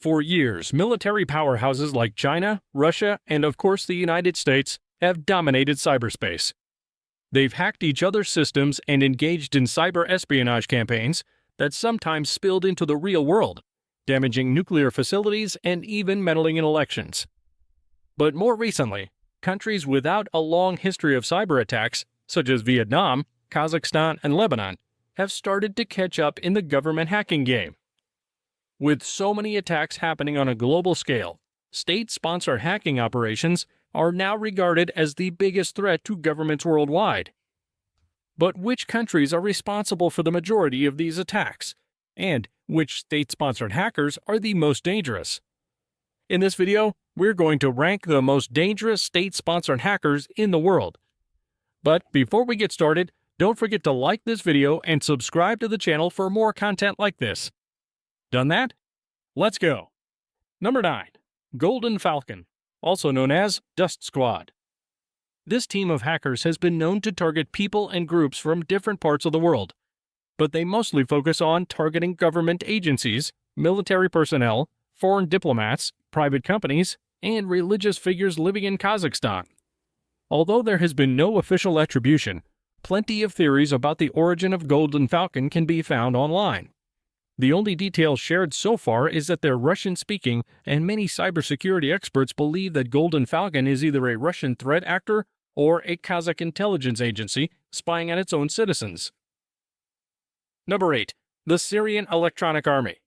For years, military powerhouses like China, Russia, and of course the United States have dominated cyberspace. They've hacked each other's systems and engaged in cyber espionage campaigns that sometimes spilled into the real world, damaging nuclear facilities and even meddling in elections. But more recently, countries without a long history of cyber attacks, such as Vietnam, Kazakhstan, and Lebanon, have started to catch up in the government hacking game. With so many attacks happening on a global scale, state-sponsored hacking operations are now regarded as the biggest threat to governments worldwide. But which countries are responsible for the majority of these attacks? And which state-sponsored hackers are the most dangerous? In this video, we're going to rank the most dangerous state-sponsored hackers in the world. But before we get started, don't forget to like this video and subscribe to the channel for more content like this. Done that? Let's go! Number 9. Golden Falcon, also known as Dust Squad. This team of hackers has been known to target people and groups from different parts of the world, but they mostly focus on targeting government agencies, military personnel, foreign diplomats, private companies, and religious figures living in Kazakhstan. Although there has been no official attribution, plenty of theories about the origin of Golden Falcon can be found online. The only detail shared so far is that they're Russian-speaking, and many cybersecurity experts believe that Golden Falcon is either a Russian threat actor or a Kazakh intelligence agency spying on its own citizens. Number 8. The Syrian Electronic Army.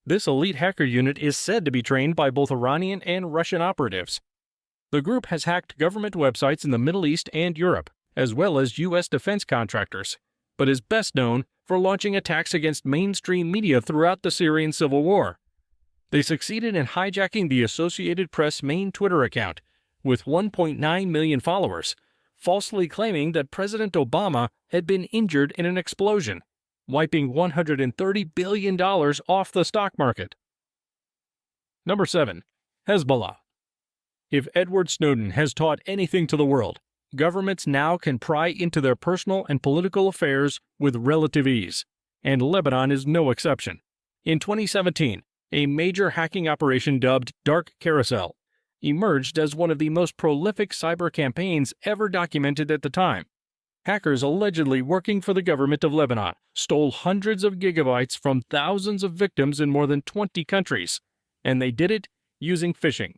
This elite hacker unit is said to be trained by both Iranian and Russian operatives. The group has hacked government websites in the Middle East and Europe, as well as U.S. defense contractors, but is best known for launching attacks against mainstream media throughout the Syrian civil war. They succeeded in hijacking the Associated Press main Twitter account, with 1.9 million followers, falsely claiming that President Obama had been injured in an explosion, wiping $130 billion off the stock market. Number 7. Hezbollah. If Edward Snowden has taught anything to the world, governments now can pry into their personal and political affairs with relative ease, and Lebanon is no exception. In 2017, a major hacking operation dubbed Dark Carousel emerged as one of the most prolific cyber campaigns ever documented at the time. Hackers allegedly working for the government of Lebanon stole hundreds of gigabytes from thousands of victims in more than 20 countries, and they did it using phishing.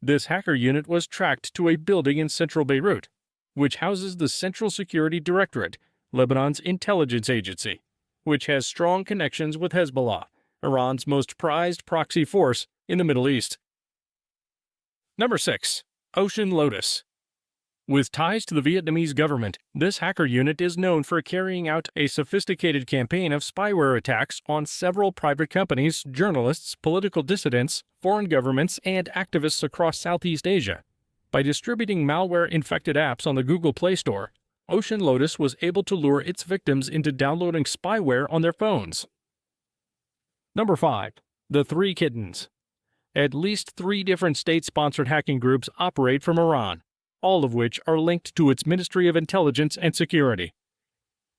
This hacker unit was tracked to a building in central Beirut, which houses the Central Security Directorate, Lebanon's intelligence agency, which has strong connections with Hezbollah, Iran's most prized proxy force in the Middle East. Number 6. Ocean Lotus. With ties to the Vietnamese government, this hacker unit is known for carrying out a sophisticated campaign of spyware attacks on several private companies, journalists, political dissidents, foreign governments, and activists across Southeast Asia. By distributing malware-infected apps on the Google Play Store, Ocean Lotus was able to lure its victims into downloading spyware on their phones. Number 5. The Three Kittens. At least 3 different state-sponsored hacking groups operate from Iran, all of which are linked to its Ministry of Intelligence and Security.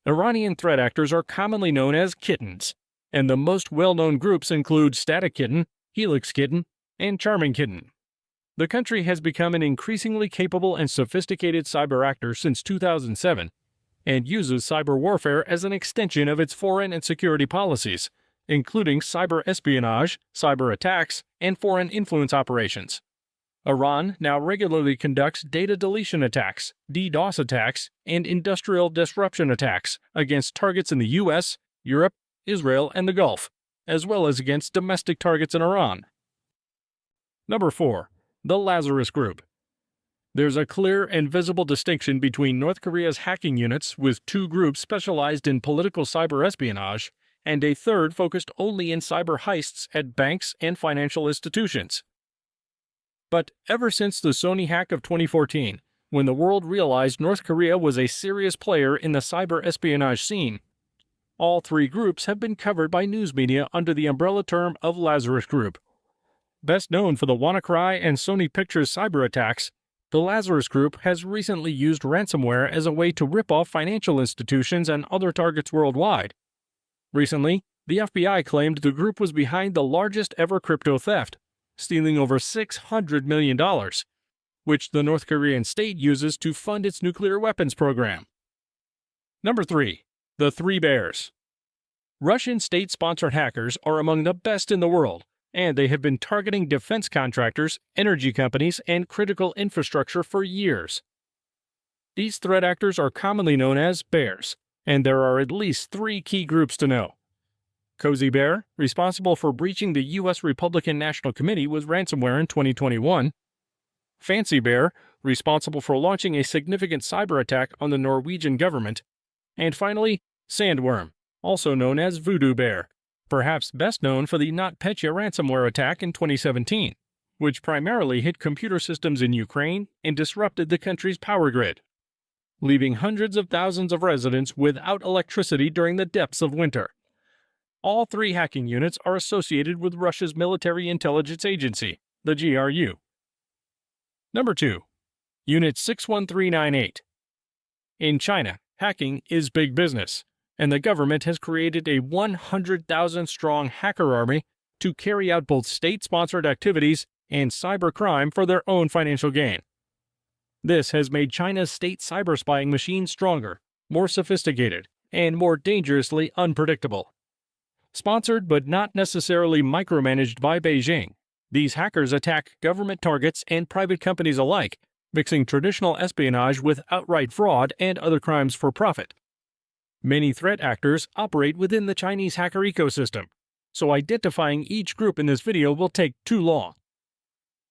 Iranian threat actors are commonly known as kittens, and the most well-known groups include Static Kitten, Helix Kitten, and Charming Kitten. The country has become an increasingly capable and sophisticated cyber actor since 2007, and uses cyber warfare as an extension of its foreign and security policies, including cyber espionage, cyber attacks, and foreign influence operations. Iran now regularly conducts data deletion attacks, DDoS attacks, and industrial disruption attacks against targets in the US, Europe, Israel, and the Gulf, as well as against domestic targets in Iran. Number 4. The Lazarus Group. There's a clear and visible distinction between North Korea's hacking units, with 2 groups specialized in political cyber espionage, and a third focused only in cyber heists at banks and financial institutions. But ever since the Sony hack of 2014, when the world realized North Korea was a serious player in the cyber espionage scene, all 3 groups have been covered by news media under the umbrella term of Lazarus Group. Best known for the WannaCry and Sony Pictures cyber attacks, the Lazarus Group has recently used ransomware as a way to rip off financial institutions and other targets worldwide. Recently, The FBI claimed the group was behind the largest ever crypto theft, stealing over $600 million, which the North Korean state uses to fund its nuclear weapons program. Number 3. The Three Bears. Russian state-sponsored hackers are among the best in the world, and they have been targeting defense contractors, energy companies, and critical infrastructure for years. These threat actors are commonly known as bears, and there are at least 3 key groups to know. Cozy Bear, responsible for breaching the U.S. Republican National Committee with ransomware in 2021. Fancy Bear, responsible for launching a significant cyber attack on the Norwegian government. And finally, Sandworm, also known as Voodoo Bear, perhaps best known for the NotPetya ransomware attack in 2017, which primarily hit computer systems in Ukraine and disrupted the country's power grid, leaving hundreds of thousands of residents without electricity during the depths of winter. All 3 hacking units are associated with Russia's military intelligence agency, the GRU. Number 2. Unit 61398. In China, hacking is big business, and the government has created a 100,000-strong hacker army to carry out both state-sponsored activities and cybercrime for their own financial gain. This has made China's state cyber spying machine stronger, more sophisticated, and more dangerously unpredictable. Sponsored but not necessarily micromanaged by Beijing, these hackers attack government targets and private companies alike, mixing traditional espionage with outright fraud and other crimes for profit. Many threat actors operate within the Chinese hacker ecosystem, so identifying each group in this video will take too long.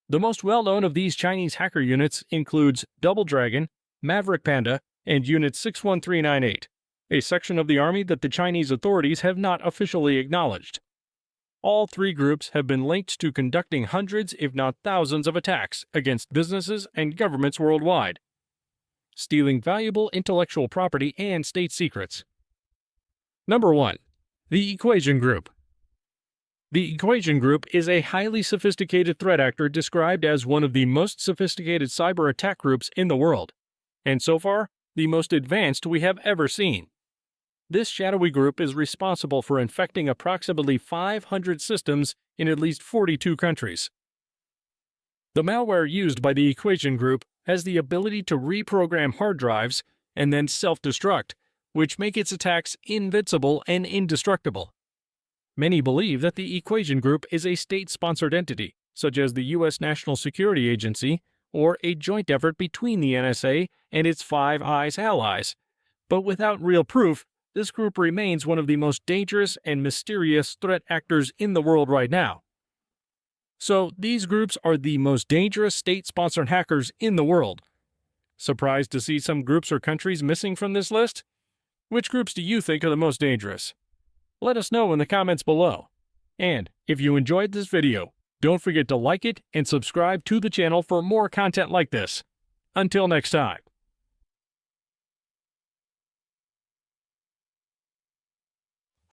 The most well-known of these Chinese hacker units includes Double Dragon, Maverick Panda, and Unit 61398, a section of the army that the Chinese authorities have not officially acknowledged. All 3 groups have been linked to conducting hundreds, if not thousands, of attacks against businesses and governments worldwide, stealing valuable intellectual property and state secrets. Number 1. The Equation Group. The Equation Group is a highly sophisticated threat actor described as one of the most sophisticated cyber attack groups in the world, and so far, the most advanced we have ever seen. This shadowy group is responsible for infecting approximately 500 systems in at least 42 countries. The malware used by the Equation Group has the ability to reprogram hard drives and then self-destruct, which make its attacks invincible and indestructible. Many believe that the Equation Group is a state-sponsored entity, such as the U.S. National Security Agency, or a joint effort between the NSA and its Five Eyes allies. But without real proof, this group remains one of the most dangerous and mysterious threat actors in the world right now. So, these groups are the most dangerous state-sponsored hackers in the world. Surprised to see some groups or countries missing from this list? Which groups do you think are the most dangerous? Let us know in the comments below. And if you enjoyed this video, don't forget to like it and subscribe to the channel for more content like this. Until next time.